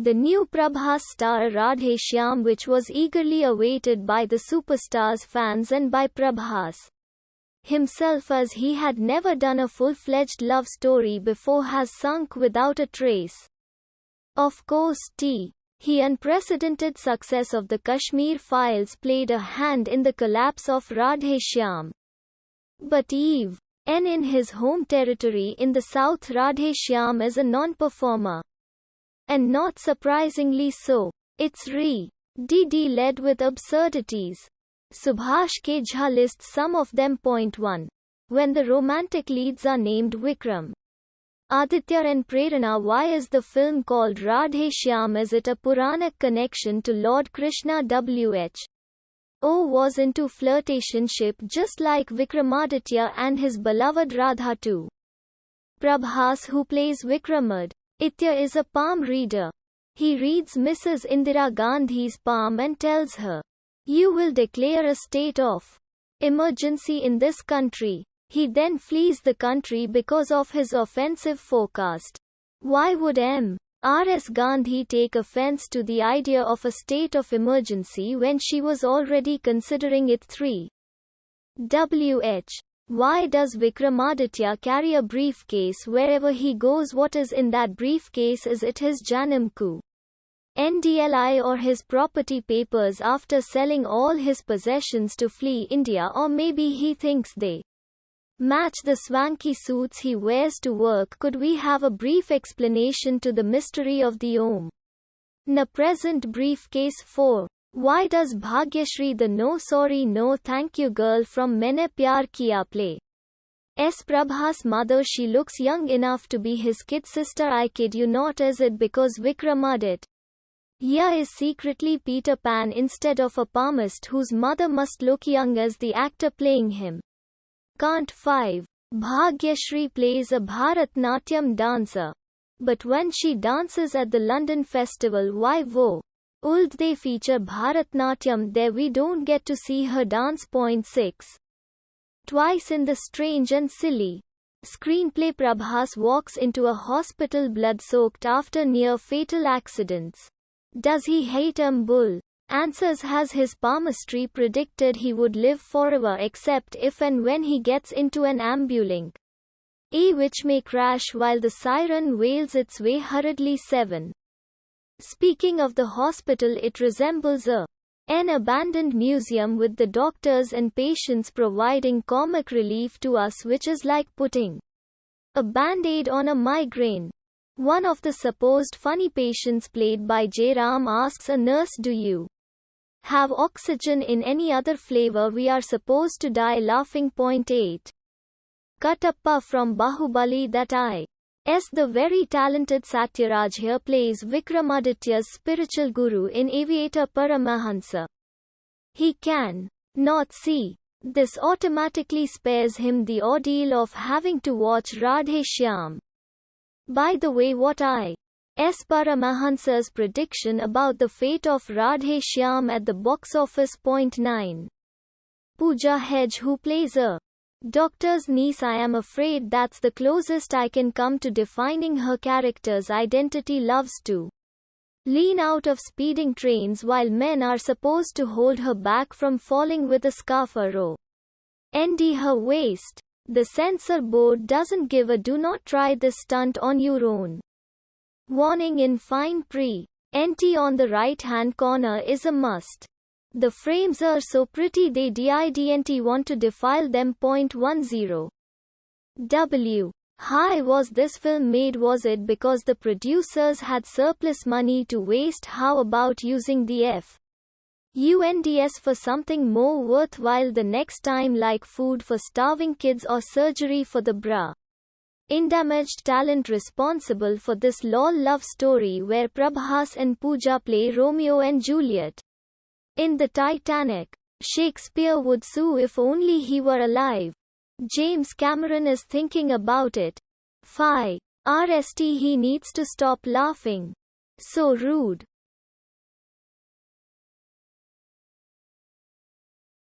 The new Prabhas star Radhe Shyam, which was eagerly awaited by the superstar's fans and by Prabhas himself, as he had never done a full-fledged love story before, has sunk without a trace. Of course, the unprecedented success of the Kashmir Files played a hand in the collapse of Radhe Shyam. But even in his home territory in the south, Radhe Shyam is a non-performer. And not surprisingly so. It's led with absurdities. Subhash K. Jha lists some of them. Point 1. When the romantic leads are named Vikram, Aditya and Prerana, why is the film called Radhe Shyam? Is it a Puranic connection to Lord Krishna? Who was into flirtationship just like Vikramaditya and his beloved Radha too. Prabhas, who plays Vikramaditya, is a palm reader. He reads Mrs. Indira Gandhi's palm and tells her, "You will declare a state of emergency in this country." He then flees the country because of his offensive forecast. Why would M.R.S. Gandhi take offense to the idea of a state of emergency when she was already considering it? 3. Why does Vikramaditya carry a briefcase wherever he goes? What is in that briefcase? Is it his Janamku NDLI or his property papers after selling all his possessions to flee India? Or maybe he thinks they match the swanky suits he wears to work. Could we have a brief explanation to the mystery of the na present briefcase? 4. Why does Bhagyashree, the no sorry no thank you girl from Maine Pyar Kiya play Prabhas' mother? She looks young enough to be his kid sister. I kid you not. Is it because Vikramaditya is secretly Peter Pan instead of a palmist whose mother must look young as the actor playing him? Can't. 5. Bhagyashree plays a Bharatnatyam dancer. But when she dances at the London festival, why would they feature Bharatnatyam there? We don't get to see her dance. Point 6. Twice in the strange and silly screenplay, Prabhas walks into a hospital blood-soaked after near-fatal accidents. Does he hate Bull? Answers. Has his palmistry predicted he would live forever except if and when he gets into an ambulance which may crash while the siren wails its way hurriedly? 7. Speaking of the hospital, it resembles an abandoned museum with the doctors and patients providing comic relief to us, which is like putting a band-aid on a migraine. One of the supposed funny patients, played by J. Ram, asks a nurse, "Do you have oxygen in any other flavor? We are supposed to die laughing." Point 8. Katappa from Bahubali, that the very talented Satyaraj here plays Vikramaditya's spiritual guru in Aviator Paramahansa. He can not see. This automatically spares him the ordeal of having to watch Radhe Shyam. By the way, what Paramahansa's prediction about the fate of Radhe Shyam at the box office? Point 9. Pooja Hedge, who plays a doctor's niece. I am afraid that's the closest I can come to defining her character's identity. Loves to lean out of speeding trains while men are supposed to hold her back from falling with a scarf around her waist. The censor board doesn't give a "do not try this stunt on your own" warning in fine print on the right-hand corner is a must. The frames are so pretty they didn't want to defile them. Point 10. Hi, was this film made? Was it because the producers had surplus money to waste? How about using the funds for something more worthwhile the next time, like food for starving kids or surgery for the undamaged talent responsible for this love story where Prabhas and Pooja play Romeo and Juliet? In the Titanic, Shakespeare would sue if only he were alive. James Cameron is thinking about it. He needs to stop laughing. So rude.